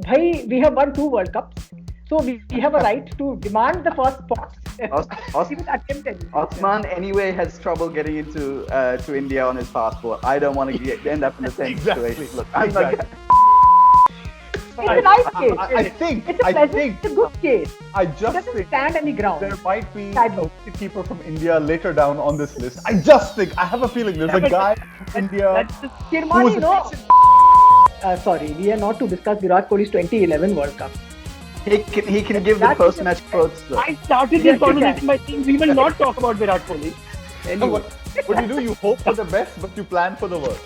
bhai, we have won 2 World Cups, so we have a right to demand the first spots. Even attempt anything. Osman anyway has trouble getting into to India on his passport. I don't want to end up in the same situation. Look, I'm like, It's a nice case. I think. It's a good case. I It just doesn't think stand any ground. there might be Sadly. a wicketkeeper from India later down on this list. I just think. I have a feeling there's a guy from India Kirmani, who's no. Sorry, we are not to discuss Virat Kohli's 2011 World Cup. he can give the post-match quotes. Though. I started this conversation by saying we will not talk about Virat Kohli. What do? You hope for the best, but you plan for the worst.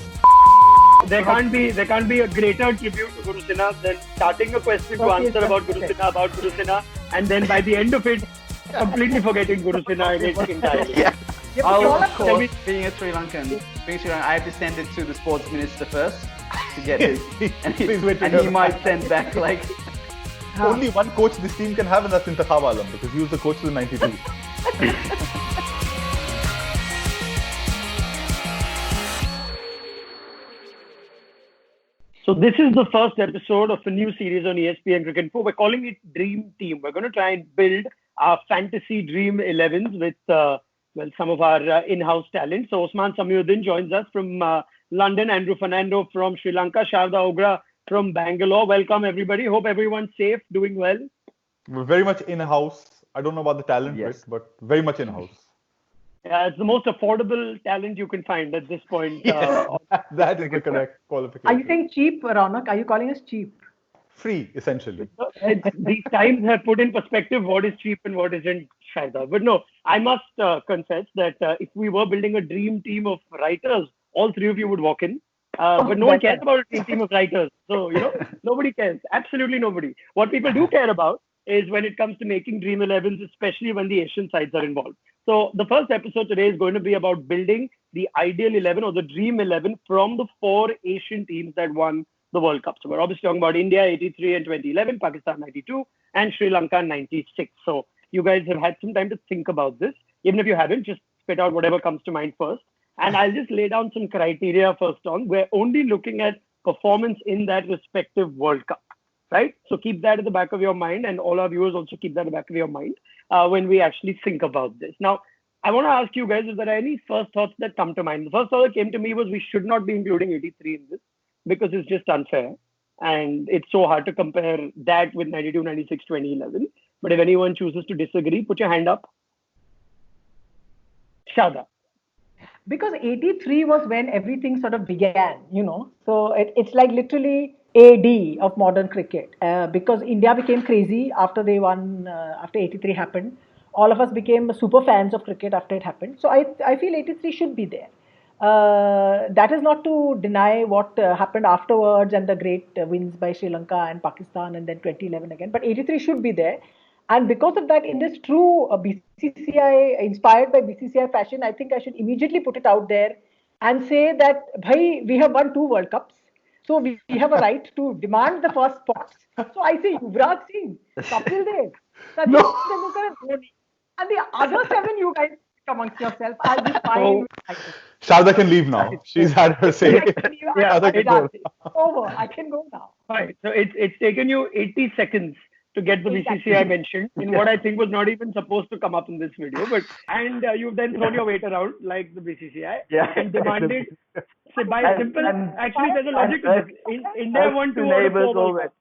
There can't be a greater tribute to Guru Sinha than starting a question to answer about Guru Sinha, and then by the end of it, completely forgetting Guru Sinha entirely. Yeah. Of course, me. being Sri Lankan, I have to send it to the sports minister first to get his, and he might send back like. Only one coach this team can have, and that's Intakhab Alam, because he was the coach of the '92. So this is the first episode of a new series on ESPN Cricinfo. We're calling it Dream Team. We're going to try and build our fantasy Dream 11s with some of our in-house talent. So Osman Samiuddin joins us from London, Andrew Fernando from Sri Lanka, Sharda Ogra from Bangalore. Welcome everybody. Hope everyone's safe, doing well. We're very much in-house. I don't know about the talent bit, but very much in-house. Yeah, it's the most affordable talent you can find at this point. That is the correct qualification. Are you saying cheap, Raunak? Are you calling us cheap? Free, essentially. These times have put in perspective what is cheap and what isn't, Shaida. But no, I must confess that if we were building a dream team of writers, all three of you would walk in. But no one cares about a dream team of writers. So, nobody cares. Absolutely nobody. What people do care about is when it comes to making Dream 11s, especially when the Asian sides are involved. So the first episode today is going to be about building the ideal 11 or the Dream 11 from the 4 Asian teams that won the World Cup. So we're obviously talking about India 83 and 2011, Pakistan 92, and Sri Lanka 96. So you guys have had some time to think about this. Even if you haven't, just spit out whatever comes to mind first. And I'll just lay down some criteria first on. We're only looking at performance in that respective World Cup, right? So keep that at the back of your mind, and all our viewers also keep that at the back of your mind when we actually think about this. Now, I want to ask you guys if there are any first thoughts that come to mind. The first thought that came to me was we should not be including 83 in this because it's just unfair. And it's so hard to compare that with 92, 96, 2011. But if anyone chooses to disagree, put your hand up. Shada. Because 83 was when everything sort of began, So it's like literally AD of modern cricket. Because India became crazy after they won, after 83 happened. All of us became super fans of cricket after it happened. So I feel 83 should be there. That is not to deny what happened afterwards and the great wins by Sri Lanka and Pakistan and then 2011 again. But 83 should be there. And because of that, in this true BCCI, inspired by BCCI fashion, I think I should immediately put it out there and say that, bhai, we have won 2 World Cups. So we have a right to demand the first spots. So I say Yuvraj Singh, Kapil Dev, Sachin Tendulkar and Dhoni. And the other 7 you guys amongst yourselves. I'll be fine. Sharda can leave now. She's had her say. It's over. I can go now. Right. So it's taken you 80 seconds to get the BCCI mentioned in what I think was not even supposed to come up in this video. And you've then thrown your weight around like the BCCI and demanded. So by simple, actually there's a logic to this. India won 2 out of 4 World Cups.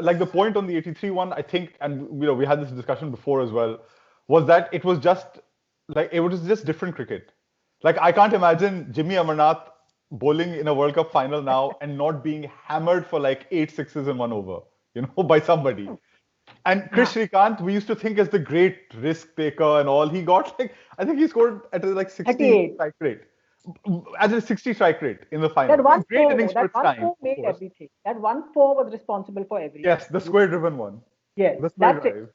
Like the point on the 83 one, I think, and we had this discussion before as well, was that it was just different cricket. Like I can't imagine Jimmy Amarnath bowling in a World Cup final now and not being hammered for like 8 sixes in 1 over, by somebody. And Chris Shrikant, we used to think as the great risk taker and all. He got I think he scored at like 60 strike rate. As a 60 strike rate in the final. That one great four, innings for its time. 4 made everything. That 1-4 was responsible for everything. Yes, the square driven one. Yes, that's it.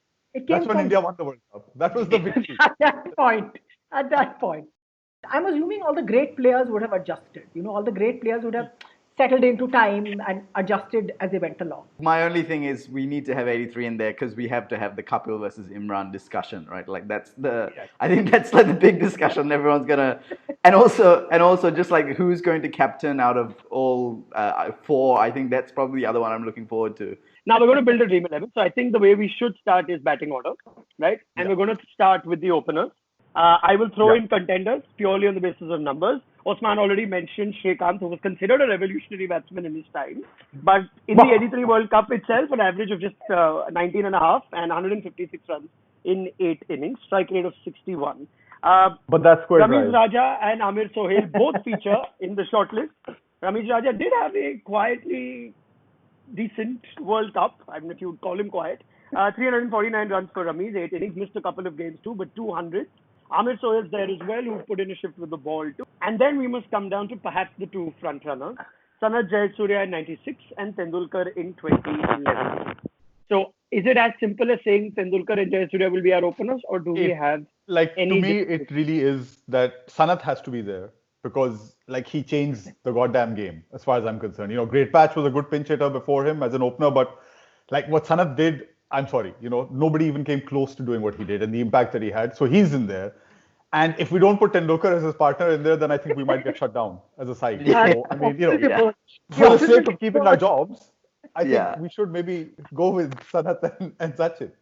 That's when India won the World Cup. That was the victory. At that point. I'm assuming all the great players would have adjusted. All the great players would have settled into time and adjusted as they went along. My only thing is we need to have 83 in there because we have to have the Kapil versus Imran discussion, right? Like that's I think that's like the big discussion everyone's gonna, and also just like who's going to captain out of all four. I think that's probably the other one I'm looking forward to. Now we're going to build a dream 11. So I think the way we should start is batting order, right? And we're going to start with the openers. I will throw in contenders purely on the basis of numbers. Osman already mentioned Shrikant, who was considered a revolutionary batsman in his time. But in the 83 World Cup itself, an average of just 19 and a half and 156 runs in 8 innings, strike rate of 61. But that's quite Ramesh right. Raja and Amir Sohail both feature in the shortlist. Ramesh Raja did have a quietly decent World Cup. I don't know if you would call him quiet. 349 runs for Ramesh, 8 innings, missed a couple of games too, but 200. Amir Sohail's there as well, who put in a shift with the ball too. And then we must come down to perhaps the two front runners, Sanath Jayasuriya in 96 and Tendulkar in 2011. So is it as simple as saying Tendulkar and Jayasuriya will be our openers, or do we have like any to me it really is that Sanath has to be there because like he changed the goddamn game as far as I'm concerned. Great Patch was a good pinch hitter before him as an opener, but like what Sanath did, I'm sorry, nobody even came close to doing what he did and the impact that he had. So he's in there. And if we don't put Tendulkar as his partner in there, then I think we might get shut down as a side. So, I mean, for the sake of keeping our jobs, I think we should maybe go with Sanath and Sachin.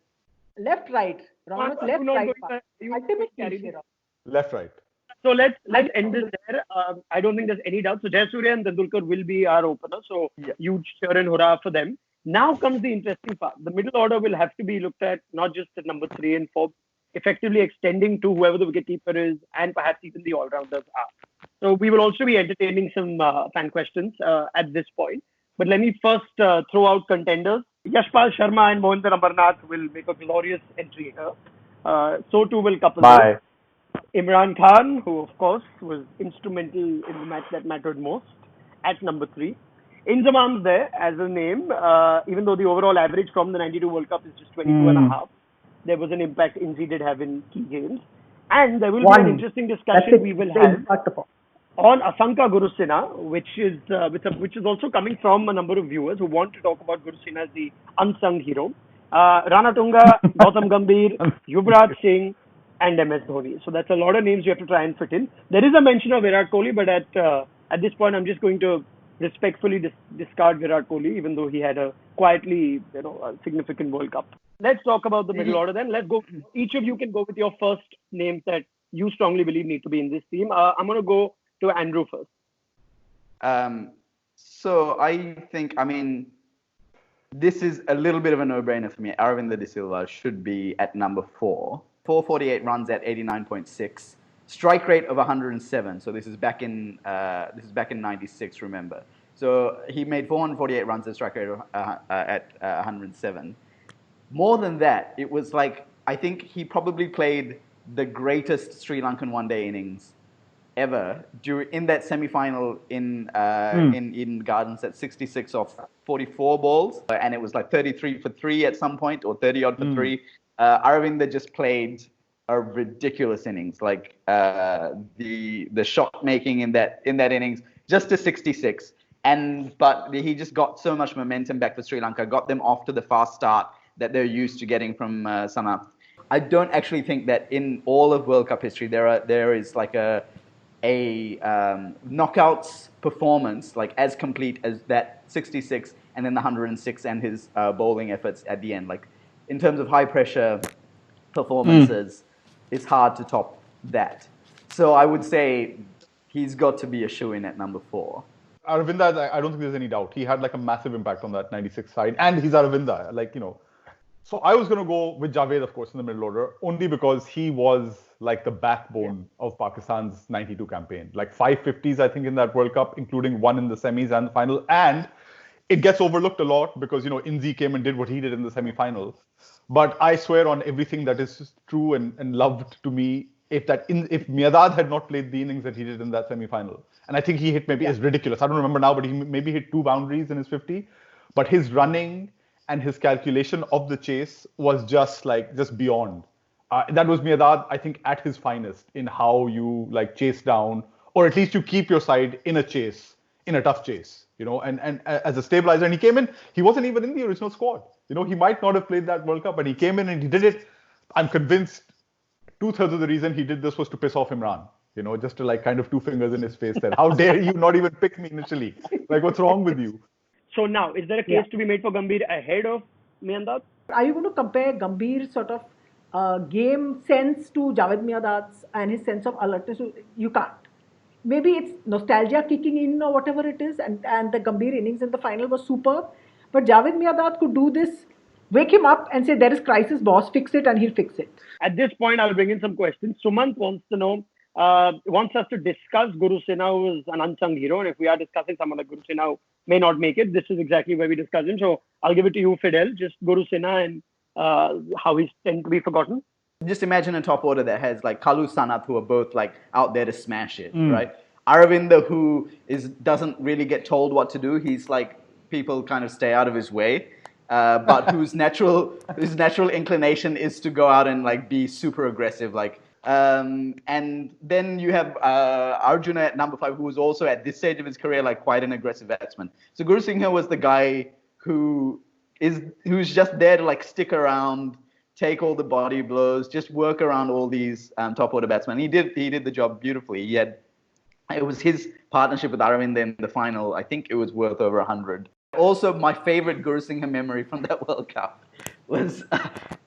Left, right. Left, right. Ultimately, Left, right. So let's end this there. I don't think there's any doubt. So Jayasuriya and Tendulkar will be our opener. So huge cheer and hurrah for them. Now comes the interesting part. The middle order will have to be looked at not just at number 3 and 4, effectively extending to whoever the wicketkeeper is and perhaps even the all-rounders are. So we will also be entertaining some fan questions at this point. But let me first throw out contenders. Yashpal Sharma and Mohinder Amarnath will make a glorious entry here. So too will Kapil. Bye. Imran Khan, who of course was instrumental in the match that mattered most, at number 3. Inzamam's there as a name, even though the overall average from the 92 World Cup is just 22 and a half. There was an impact Inzi did have in key games. And there will be an interesting discussion we will have on Asanka Gurusinha, which is also coming from a number of viewers who want to talk about Gurusinha as the unsung hero. Rana Tunga, Gautam Gambhir, Yuvraj Singh, and MS Dhoni. So that's a lot of names you have to try and fit in. There is a mention of Virat Kohli, but at this point, I'm just going to respectfully discard Virat Kohli, even though he had a quietly, a significant World Cup. Let's talk about the middle order then. Let's go. Each of you can go with your first names that you strongly believe need to be in this team. I'm going to go to Andrew first. So I think, this is a little bit of a no-brainer for me. Aravinda De Silva should be at number 4. 448 runs at 89.6. Strike rate of 107. So this is back in 96. Remember, so he made 448 runs at strike rate of, at 107. More than that, it was like I think he probably played the greatest Sri Lankan one-day innings ever in that semi-final in Eden Gardens at 66 off 44 balls, and it was like 33 for 3 at some point or 30 odd for 3. Aravinda just played a ridiculous innings, like the shot making in that innings, just to 66. But he just got so much momentum back for Sri Lanka, got them off to the fast start that they're used to getting from Sanath. I don't actually think that in all of World Cup history there is like a knockouts performance like as complete as that 66 and then the 106 and his bowling efforts at the end. Like in terms of high pressure performances, it's hard to top that. So I would say he's got to be a shoo-in at number 4. Aravinda, I don't think there's any doubt. He had like a massive impact on that 96 side, and he's Aravinda, So I was going to go with Javed, of course, in the middle order, only because he was like the backbone of Pakistan's 92 campaign. Like 5 50s, I think, in that World Cup, including one in the semis and the final. And it gets overlooked a lot because, Inzi came and did what he did in the semi-final. But I swear on everything that is true and loved to me, if Miadad had not played the innings that he did in that semi-final, and I think he hit maybe, it's ridiculous, I don't remember now, but he maybe hit 2 boundaries in his 50. But his running and his calculation of the chase was just beyond. That was Miadad, I think, at his finest in how you chase down, or at least you keep your side in a chase in a tough chase, and as a stabilizer. And he came in, he wasn't even in the original squad. He might not have played that World Cup, but he came in and he did it. I'm convinced 2/3 of the reason he did this was to piss off Imran. Just to like kind of two fingers in his face, said, "How dare you not even pick me initially? Like, what's wrong with you?" So now, is there a case to be made for Gambhir ahead of Mihandad? Are you going to compare Gambhir's sort of game sense to Javed Miandad's and his sense of alertness? You can't. Maybe it's nostalgia kicking in or whatever it is, and the Gambhir innings in the final was superb. But Javed Miandad could do this, wake him up and say, there is crisis, boss, fix it, and he'll fix it. At this point, I'll bring in some questions. Sumant wants to know, wants us to discuss Guru Sinha, who is an unsung hero. And if we are discussing someone like Guru Sinha who may not make it, this is exactly where we discuss him. So I'll give it to you, Fidel, just Guru Sinha and how he's tend to be forgotten. Just imagine a top order that has like Kalu, Sanath, who are both like out there to smash it, right? Aravinda, who doesn't really get told what to do. He's like, people kind of stay out of his way. But whose natural inclination is to go out and like be super aggressive, and then you have Arjuna at number 5, who was also at this stage of his career like quite an aggressive batsman. So Guru Singha was the guy who's just there to like stick around, take all the body blows, just work around all these top order batsmen. He did the job beautifully. It was his partnership with Aravind in the final. I think it was worth over 100. Also, my favorite Guru Singha memory from that World Cup was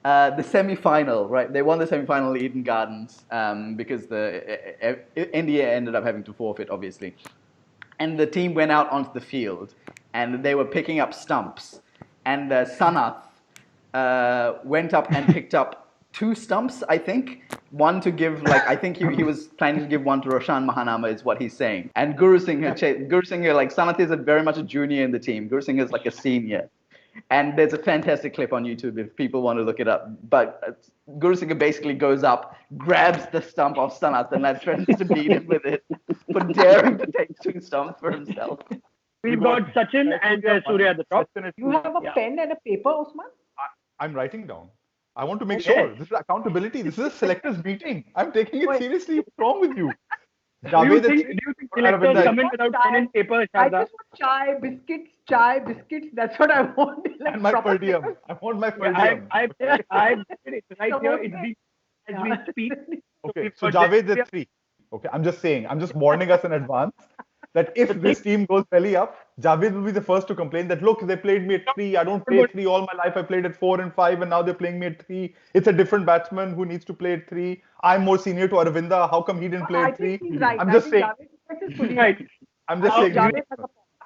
the semi-final, right? They won the semi-final at Eden Gardens because India ended up having to forfeit, obviously. And the team went out onto the field and they were picking up stumps. And Sanath went up and picked up 2 stumps, I think. One to give, I think he was planning to give one to Roshan Mahanama, is what he's saying. And Guru Singha, like Sanath is very much a junior in the team. Guru Singha is like a senior. And there's a fantastic clip on YouTube if people want to look it up. But Guru Singha basically goes up, grabs the stump of Sanath, and threatens to beat him with it for daring to take 2 stumps for himself. We've got Sachin and Surya at the top. You have a pen and a paper, Osman? I'm writing down. I want to make sure. This is accountability. This is a selectors meeting. I'm taking it seriously. What's wrong with you? Do you think selectors come in without pen and paper, I just want chai, biscuits. That's what I want. And my per diem. I want my per diem. I've it right here. It's being as we speak. Okay, so Javed is 3. Okay, I'm just warning us in advance that if this team goes belly up, Javed will be the first to complain that, look, they played me at 3. I don't play at 3 all my life. I played at 4 and 5, and now they're playing me at 3. It's a different batsman who needs to play at 3. I'm more senior to Aravinda. How come he didn't play at 3? Right. I'm just saying. Right. I'm just saying.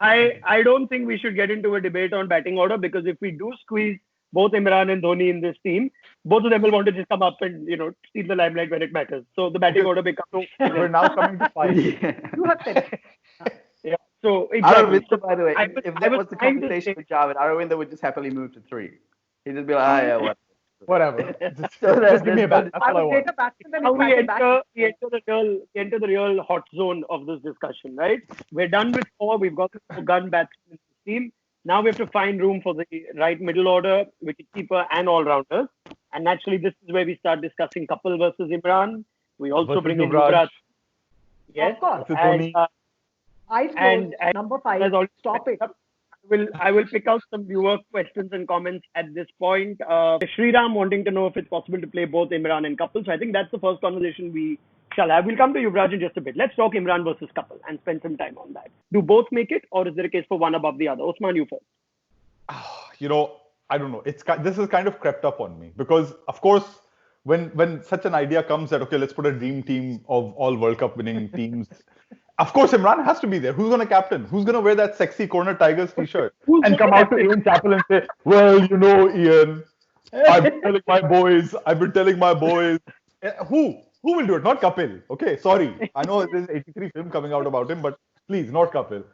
I don't think we should get into a debate on batting order, because if we do squeeze both Imran and Dhoni in this team, both of them will want to just come up and steal the limelight when it matters. So the batting order becomes. We're now coming to 5. You have said it. Yeah. So exactly. Aravinda, by the way, if that was the conversation with Javed, Aravinda would just happily move to 3. He'd just be like, whatever. Just give me a bat. That's all I want. Now we enter the real hot zone of this discussion, right? We're done with 4. We've got the gun batsmen in the team. Now we have to find room for the right middle order, wicketkeeper and all-rounders. And naturally, this is where we start discussing Kapil versus Imran. We also bring in Yuvraj. Yes. Of course. And number 5. Stop it. I will pick out some viewer questions and comments at this point. Sriram wanting to know if it's possible to play both Imran and Kapil. So I think that's the first conversation we shall have. We'll come to Yuvraj in just a bit. Let's talk Imran versus Kapil and spend some time on that. Do both make it, or is there a case for one above the other? Osman, you first. I don't know. This has kind of crept up on me because, of course, when such an idea comes that, okay, let's put a dream team of all World Cup winning teams. Of course, Imran has to be there. Who's going to captain? Who's going to wear that sexy Corner Tigers t-shirt and come out to Ian Chappell and say, well, Ian, I've been telling my boys. Who will do it? Not Kapil. Okay, sorry. I know there's 83 film coming out about him, but please, not Kapil.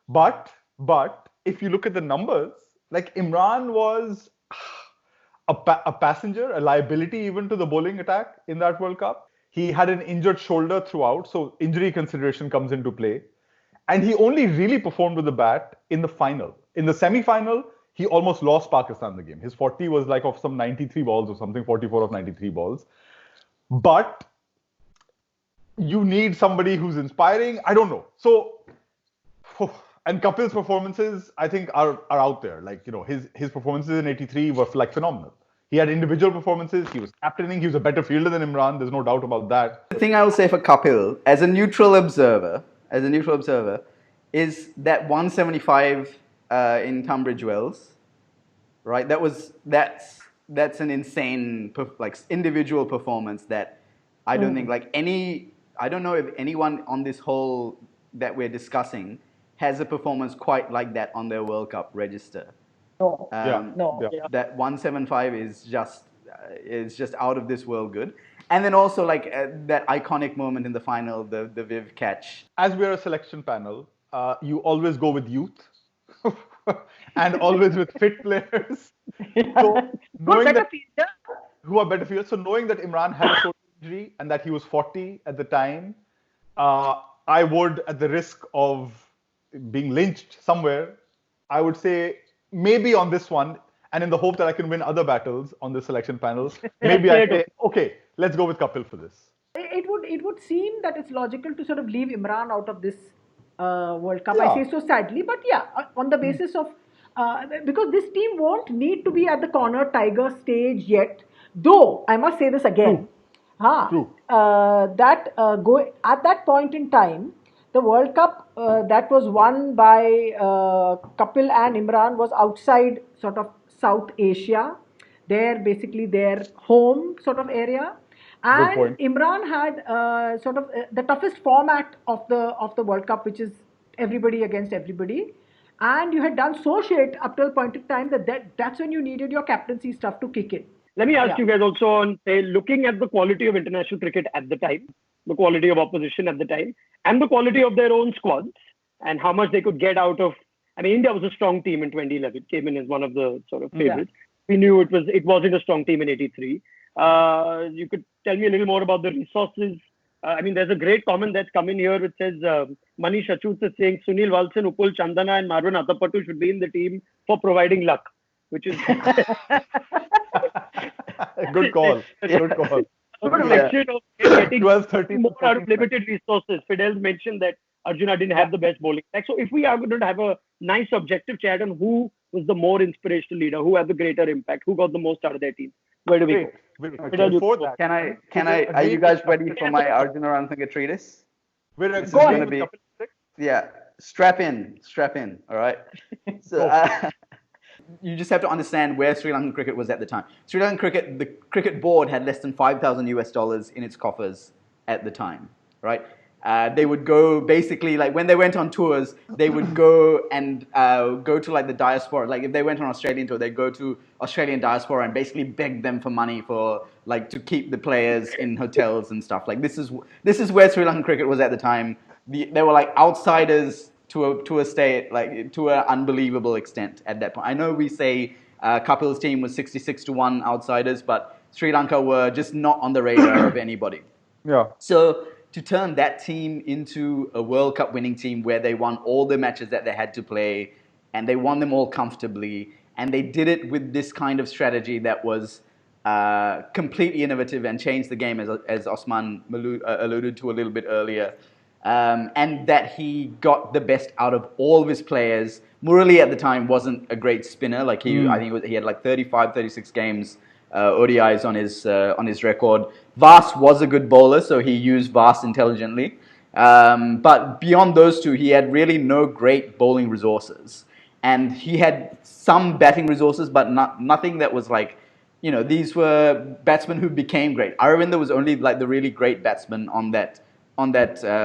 But if you look at the numbers, like Imran was a passenger, a liability even to the bowling attack in that World Cup. He had an injured shoulder throughout, so injury consideration comes into play. And he only really performed with the bat in the final. In the semi-final, he almost lost Pakistan the game. His 40 was like of some 93 balls or something, 44 of 93 balls. But you need somebody who's inspiring. I don't know. So And Kapil's performances, I think, are out there. Like, his performances in '83 were like phenomenal. He had individual performances. He was captaining. He was a better fielder than Imran. There's no doubt about that. The thing I will say for Kapil, as a neutral observer, is that 175 in Tunbridge Wells, right? That's an insane like individual performance that I don't think I don't know if anyone on this whole that we're discussing has a performance quite like that on their World Cup register. No, no. Yeah. That 175 is just out of this world good. And then also like that iconic moment in the final, the Viv catch. As we are a selection panel, you always go with youth and always with fit players. So knowing that who are better fielders. So knowing that Imran had a shoulder injury and that he was 40 at the time, I would, at the risk of being lynched somewhere, I would say maybe on this one, and in the hope that I can win other battles on the selection panel, maybe I say, okay, let's go with Kapil for this. It would seem that it's logical to sort of leave Imran out of this World Cup. Yeah. I say so sadly, but yeah, on the basis of because this team won't need to be at the corner tiger stage yet. Though I must say this again, True. at that point in time, the World Cup that was won by Kapil and Imran was outside sort of South Asia. They're basically their home sort of area. And point. Imran had sort of the toughest format of the World Cup, which is everybody against everybody. And you had done so shit up till a point in time that's when you needed your captaincy stuff to kick in. Let me ask you guys also on, say, looking at the quality of international cricket at the time, the quality of opposition at the time, and the quality of their own squads, and how much they could get out of. I mean, India was a strong team in 2011, came in as one of the sort of favorites. We knew it wasn't a strong team in '83. You could tell me a little more about the resources. I mean, there's a great comment that's come in here which says, Manish Achut is saying Sunil Walson, Upul Chandana, and Marwan Atapattu should be in the team for providing luck, which is Good call. Good call. a reflection of getting 12, 13, more out of limited resources. Fidel's mentioned that Arjuna didn't have the best bowling attack. So if we are going to have a nice objective chat on who was the more inspirational leader, who had the greater impact, who got the most out of their team, where do we go? Before that, Can I? Are you guys ready for my Arjuna Ranthanga treatise? we're This is going to be. with Kapil. Yeah, strap in. All right. So you just have to understand where Sri Lankan cricket was at the time. Sri Lankan cricket, the cricket board had less than $5,000 in its coffers at the time, right? They would go basically like when they went on tours, they would go and go to like the diaspora. Like if they went on Australian tour, they'd go to Australian diaspora and basically beg them for money for like to keep the players in hotels and stuff. Like this is where Sri Lankan cricket was at the time. They were like outsiders to a state, like to an unbelievable extent at that point. I know we say Kapil's team was 66-1 outsiders, but Sri Lanka were just not on the radar of anybody. Yeah. So to turn that team into a World Cup winning team where they won all the matches that they had to play and they won them all comfortably, and they did it with this kind of strategy that was completely innovative and changed the game, as Osman alluded to a little bit earlier. And that he got the best out of all of his players. Murali at the time wasn't a great spinner. Like I think he had like 35, 36 games ODIs on his record. Vas was a good bowler, so he used Vas intelligently. But beyond those two, he had really no great bowling resources, and he had some batting resources, but nothing that was like, these were batsmen who became great. Aravinda was only like the really great batsman on that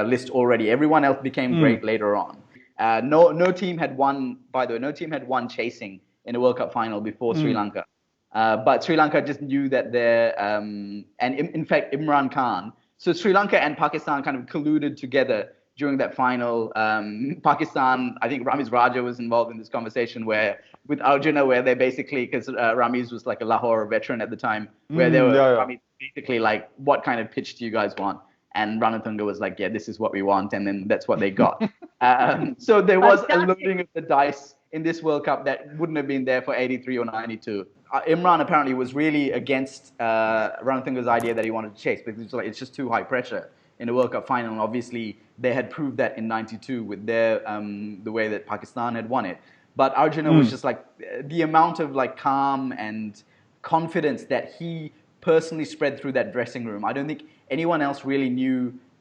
list already. Everyone else became great later on. No team had won. By the way, no team had won chasing in a World Cup final before Sri Lanka. But Sri Lanka just knew that and in fact Imran Khan. So Sri Lanka and Pakistan kind of colluded together during that final. Pakistan, I think Ramiz Raja was involved in this conversation with Arjuna, where they basically, because Ramiz was like a Lahore veteran at the time, where they were Ramiz basically like, what kind of pitch do you guys want? And Ranatunga was like, yeah, this is what we want. And then that's what they got. So there was a loading of the dice in this World Cup that wouldn't have been there for 83 or 92. Imran apparently was really against Ranatunga's idea that he wanted to chase, because it's just too high pressure. in a World Cup final. And obviously, they had proved that in '92 with their the way that Pakistan had won it. But Arjuna was just like the amount of like calm and confidence that he personally spread through that dressing room. I don't think anyone else really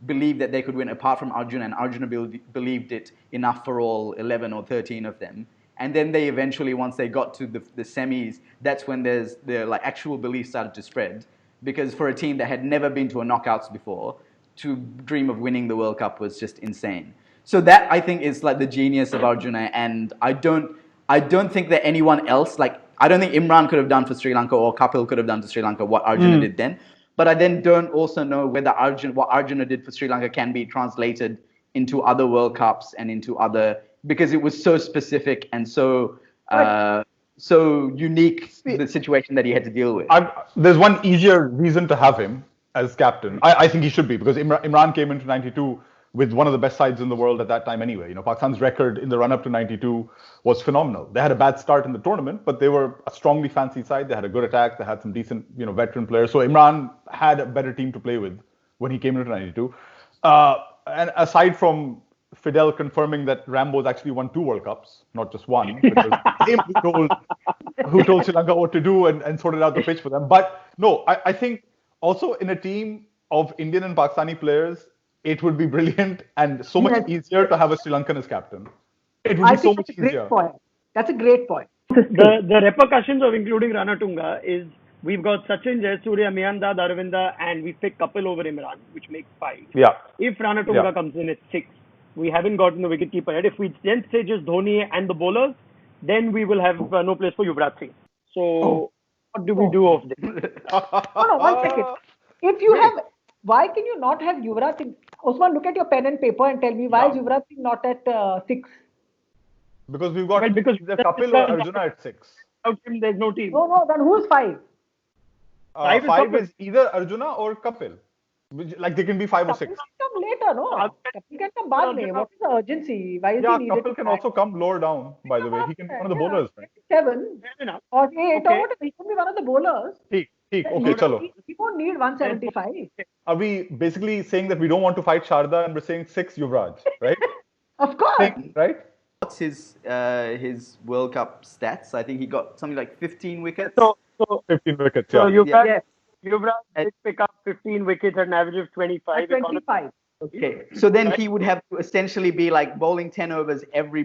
believed that they could win apart from Arjuna, and Arjuna believed it enough for all 11 or 13 of them. And then they eventually, once they got to the semis, that's when the like actual belief started to spread. Because for a team that had never been to a knockouts before, to dream of winning the World Cup was just insane. So that I think is like the genius of Arjuna, and I don't think that anyone else, like I don't think Imran could have done for Sri Lanka or Kapil could have done to Sri Lanka what Arjuna did then. But I then don't also know whether what Arjuna did for Sri Lanka can be translated into other World Cups and into other, because it was so specific and so so unique, the situation that he had to deal with. There's one easier reason to have him as captain. I think he should be, because Imran came into '92 with one of the best sides in the world at that time anyway. Pakistan's record in the run-up to '92 was phenomenal. They had a bad start in the tournament, but they were a strongly fancied side. They had a good attack. They had some decent, veteran players. So Imran had a better team to play with when he came into '92. And aside from Fidel confirming that Rambo's actually won 2 World Cups, not just one, because him who told Sri Lanka what to do and sorted out the pitch for them. But no, I think also in a team of Indian and Pakistani players, it would be brilliant and so much easier to have a Sri Lankan as captain. It would be so much easier. Great point. That's a great point. The repercussions of including Ranatunga is we've got Sachin, Jayasuriya, Miyandad, Aravinda, and we pick Kapil over Imran, which makes 5. Yeah. If Ranatunga comes in, it's 6. We haven't gotten the wicketkeeper yet. If we then say just Dhoni and the bowlers, then we will have no place for Yuvraj Singh. So what do we do of this? No, 1 second. If you have, why can you not have Yuvraj Singh? Osman, look at your pen and paper and tell me why is Yuvraj Singh not at 6? Because we've got either Kapil or Arjuna at 6. Without him, there's no team. No, then who's 5? 5 is either Arjuna or Kapil. Like they can be 5 or 6. Kapil can come later, no? Kapil can come baad mein. What is the urgency? Why is he needed? Kapil can also come lower down, by the way. He can be one of the bowlers, right? 7 or 8 or whatever. He can be one of the bowlers. Okay, chalo. He won't need 175. Are we basically saying that we don't want to fight Sharda and we're saying 6 Yuvraj, right? Of course. Right? What's his World Cup stats? I think he got something like 15 wickets. So 15 wickets, So yeah. Yuvraj did pick up 15 wickets at an average of 25. 25. Okay, so then he would have to essentially be like bowling 10 overs every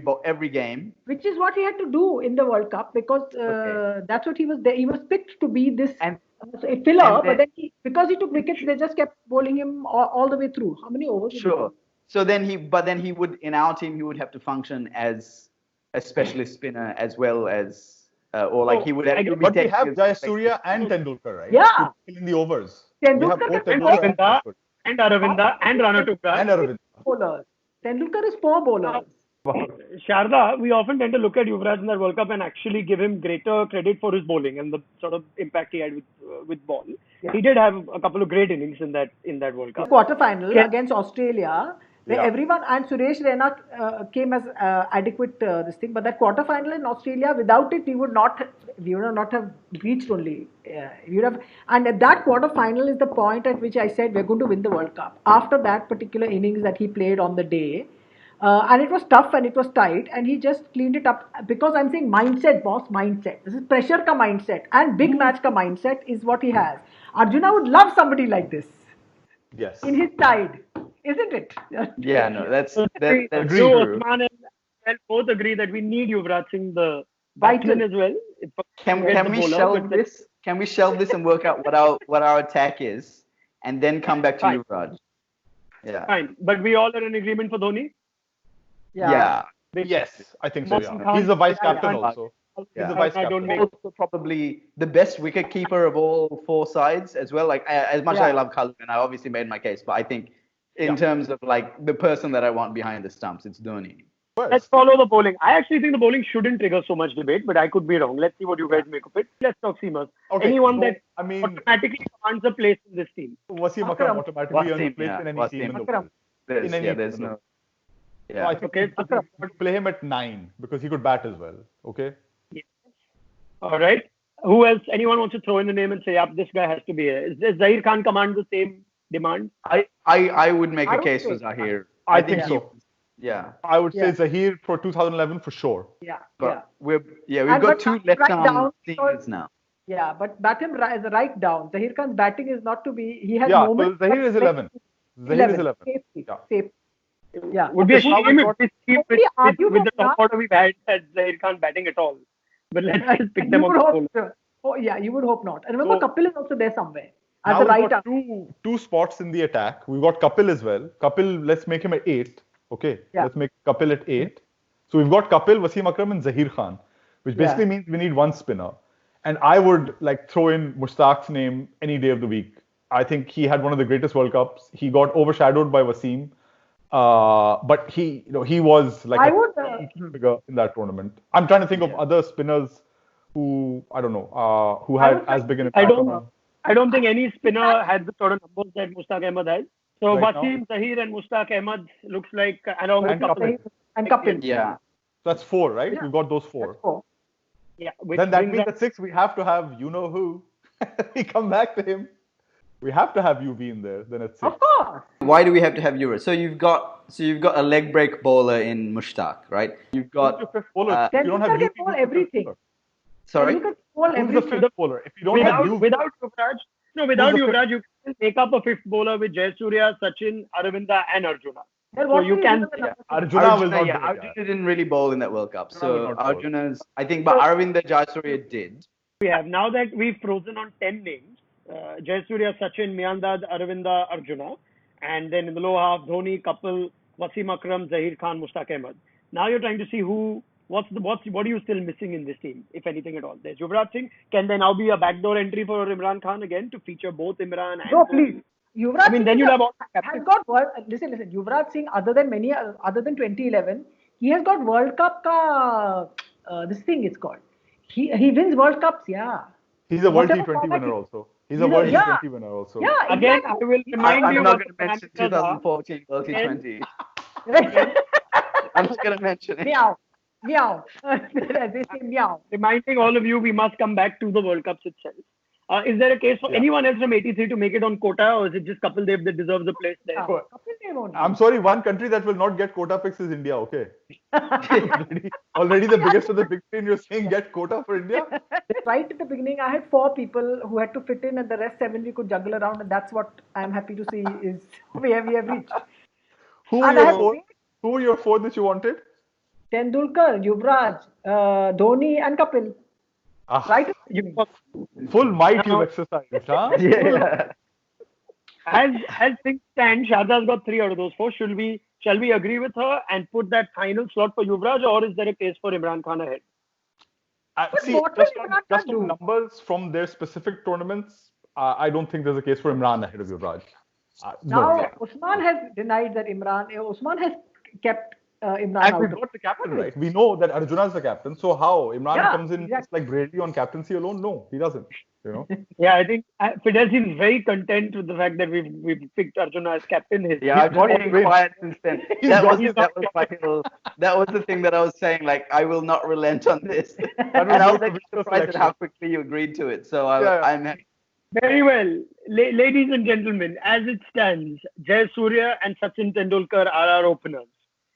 game. Which is what he had to do in the World Cup, because that's what he was there. He was picked to be this a filler, but then because he took wickets, they just kept bowling him all the way through. How many overs? Sure. So then he would, in our team, he would have to function as a specialist spinner as well as, he would have to be. But we have Jayasuriya and Tendulkar, right? Yeah. In the overs. Tendulkar and Aravinda and Ranatunga. And Aravinda. Bowlers. Tendulkar is 4 bowlers. Sharda, we often tend to look at Yuvraj in that World Cup and actually give him greater credit for his bowling and the sort of impact he had with ball. Yeah. He did have a couple of great innings in that World Cup. Quarterfinal against Australia, where everyone and Suresh Raina came as adequate this thing, but that quarterfinal in Australia, without it, we would not have reached only. We would have, and at that quarterfinal is the point at which I said we're going to win the World Cup. After that particular innings that he played on the day. And it was tough and it was tight, and he just cleaned it up, because I'm saying mindset, boss, mindset. This is pressure ka mindset and big match ka mindset is what he has. Arjuna would love somebody like this. Yes. In his side, isn't it? Yeah, no, that's true. Osman and both agree that we need Yuvraj Singh, the batsman as well. Can we shelve this? Can we shelve this and work out what our attack is, and then come back to Yuvraj? Yeah. Fine, but we all are in agreement for Dhoni. Yeah. Yes, I think so. Yeah. He's the vice captain also. He's the vice captain. Also probably the best wicket keeper of all 4 sides as well. Like as much as I love Kalou, and I obviously made my case, but I think in terms of like the person that I want behind the stumps, it's Dhoni. Let's follow the bowling. I actually think the bowling shouldn't trigger so much debate, but I could be wrong. Let's see what you guys make of it. Let's talk seamers. Okay, anyone that automatically commands a place in this team. Wasim Akram automatically earns a place in any team in the world. There's no. Yeah. So I think we play him at 9 because he could bat as well. Okay. Yeah. All right. Who else? Anyone wants to throw in the name and say, "Yep, this guy has to be here"? Does Zahir Khan command the same demand? I would make I a would case for say- Zahir. I think so. Yeah, I would say Yeah. Zahir for 2011 for sure. Yeah, but yeah. we've And got but two right left-arm down seniors now. Yeah, but bat him as a right down. Zahir Khan's batting is not to be. He has Yeah, moments. so Zahir but is like 11. Zahir is 11. Safety. Yeah. Safety. Yeah. Would be a Okay, so now shame we've if got- this team Nobody argue with the that top order we've had Zahir Khan batting at all. But let's just pick them You on would the hope. bowler. Oh yeah, you would hope not. And remember, So- Kapil is also there somewhere as Now a we've right got arm. two spots in the attack. We've got Kapil as well. Kapil, let's make him at 8. Okay, Yeah. let's make Kapil at 8. So we've got Kapil, Wasim Akram, and Zahir Khan, which basically Yeah. means we need one spinner. And I would like throw in Mushtaq's name any day of the week. I think he had one of the greatest World Cups. He got overshadowed by Wasim, but he was like I a would, figure in that tournament. I'm trying to think of other spinners who I don't know who had would as like- big an I impact. don't I don't think any spinner had the sort of numbers that Mushtaq Ahmed has. So Right now. Wasim, Zahir and Mushtaq Ahmed looks like along with And Kapil. And Kapil. Yeah, So that's 4, right? Yeah. We've got those 4. That's four. Yeah, which Then that brings means us- at 6 we have to have you know who. We come back to him. We have to have UV in there. Then at 6. Of course. why do we have to have Euros? So you've got a leg break bowler in Mushtaq, right? You've Who's your got fifth bowler? uh, If you don't have Tendulkar can UV, bowl who's the fifth everything. bowler? sorry. You can bowl Who's the everything. fifth bowler? If you don't have UV, without Yuvraj, without Who's the Yuvraj, you can make up a fifth bowler with Jayasurya, Sachin, Aravinda, and Arjuna. Then So what you will can- do with the number two? Arjuna will not. yeah, do it, Arjuna didn't really bowl in that World Cup. Arjuna will So not bowl. Arjuna's, I think, but Aravinda Jayasuriya did. We have now that we've frozen on 10 names, Jayasurya, Sachin, Miyandad, Aravinda, Arjuna, and then in the lower half, Dhoni, Kapil, Wasim Akram, Zahir Khan, Mushtaq Ahmed. Now you're trying to see what are you still missing in this team, if anything at all? There's Yuvraj Singh. Can there now be a backdoor entry for Imran Khan again to feature both Imran and No, Dhoni? please. Yuvraj I mean, Singh then you'll have all has got world. Listen. Yuvraj Singh, other than 2011, he has got World Cup ka this thing it's called. He wins World Cups, yeah. He's a World Whatever T20 format winner he- also. He's a World yeah. T20 winner also. Yeah, Again, exactly. I will remind I'm you not what going to the mention parameters are. 2014 World T20. Right? I'm not going to mention it. Meow. Meow. They say meow. Reminding all of you, we must come back to the World Cups itself. Is there a case for Yeah. anyone else from 83 to make it on quota, or is it just Kapil Dev that deserves a place there? Sure. Kapil Dev only. I'm sorry, one country that will not get quota fix is India, okay? already the biggest of the big three, and you're saying get quota for India? Right at the beginning, I had 4 people who had to fit in, and the rest 7 we could juggle around, and that's what I'm happy to see is we have reached. Who were And I your had 4? Who were your 4 that you wanted? Tendulkar, Yuvraj, Dhoni, and Kapil. Ah, Right? full might you've exercised, huh? Yeah. As things stand, Sharda's got 3 out of those 4. Shall we agree with her and put that final slot for Yuvraj, or is there a case for Imran Khan ahead? See, what just will on, Imran just Khan on do? numbers from their specific tournaments, I don't think there's a case for Imran ahead of Yuvraj. Now, No. Usman has denied that Usman has kept Imran And out. we've got the captain, right? We know that Arjuna is the captain. So how? Imran Yeah, comes in exactly. just like Brady on captaincy alone? No, he doesn't. You know? Yeah, I think Fidel seems very content with the fact that we've picked Arjuna as captain. Yeah, I've got just to been win. quiet since then. He's That got- was the thing that I was saying. Like, I will not relent on this. was And I your was actually provisional surprised at selection. how quickly you agreed to it. So Yeah. I'm happy. Very well. Ladies and gentlemen, as it stands, Jayasurya and Sachin Tendulkar are our openers.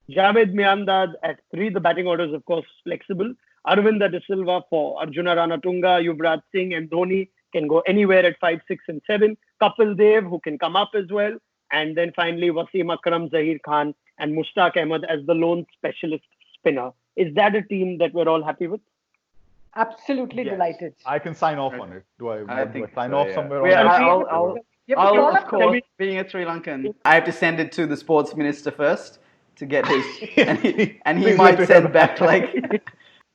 Javed Miyandad at 3. The batting order is, of course, flexible. Aravinda De Silva 4. Arjuna Ranatunga, Yuvraj Singh, and Dhoni can go anywhere at 5, 6, and 7. Kapil Dev, who can come up as well. And then finally, Wasim Akram, Zahir Khan, and Mushtaq Ahmed as the lone specialist spinner. Is that a team that we're all happy with? Absolutely Yes. delighted. I can sign off on it. Do I think sign so, off yeah. somewhere? Yeah, on that? I'll, You have to I'll, call of up course, being a Sri Lankan, I have to send it to the sports minister first to get his, and he Please might let it send happen. back like,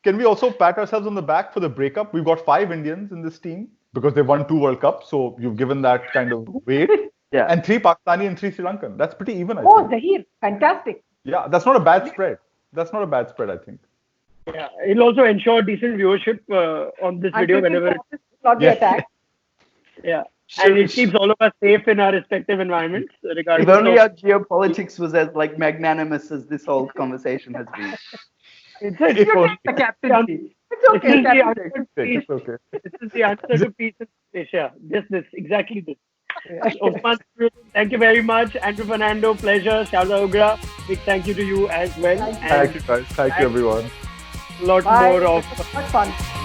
Can we also pat ourselves on the back for the breakup? We've got 5 Indians in this team because they won 2 World Cups. So you've given that kind of weight. yeah. And 3 Pakistani and 3 Sri Lankan. That's pretty even, I Oh, think. Zahir, fantastic. Yeah, that's not a bad spread. That's not a bad spread, I think. Yeah, it'll also ensure decent viewership on this video And whenever. not the Yes. attack. Yeah, and it keeps all of us safe in our respective environments. Regardless If only of, our geopolitics was as like magnanimous as this whole conversation has been. It's If you only. take the captaincy. It's this okay. is the captaincy. answer to peace. It's okay. This is the answer to peace in Asia. This exactly this. Osman, thank you very much. Andrew Fernando, pleasure. Sharda Ugra, big thank you to you as well. Thank you. Thank you, guys. Thank you, everyone. A lot Bye. more It of was so much fun.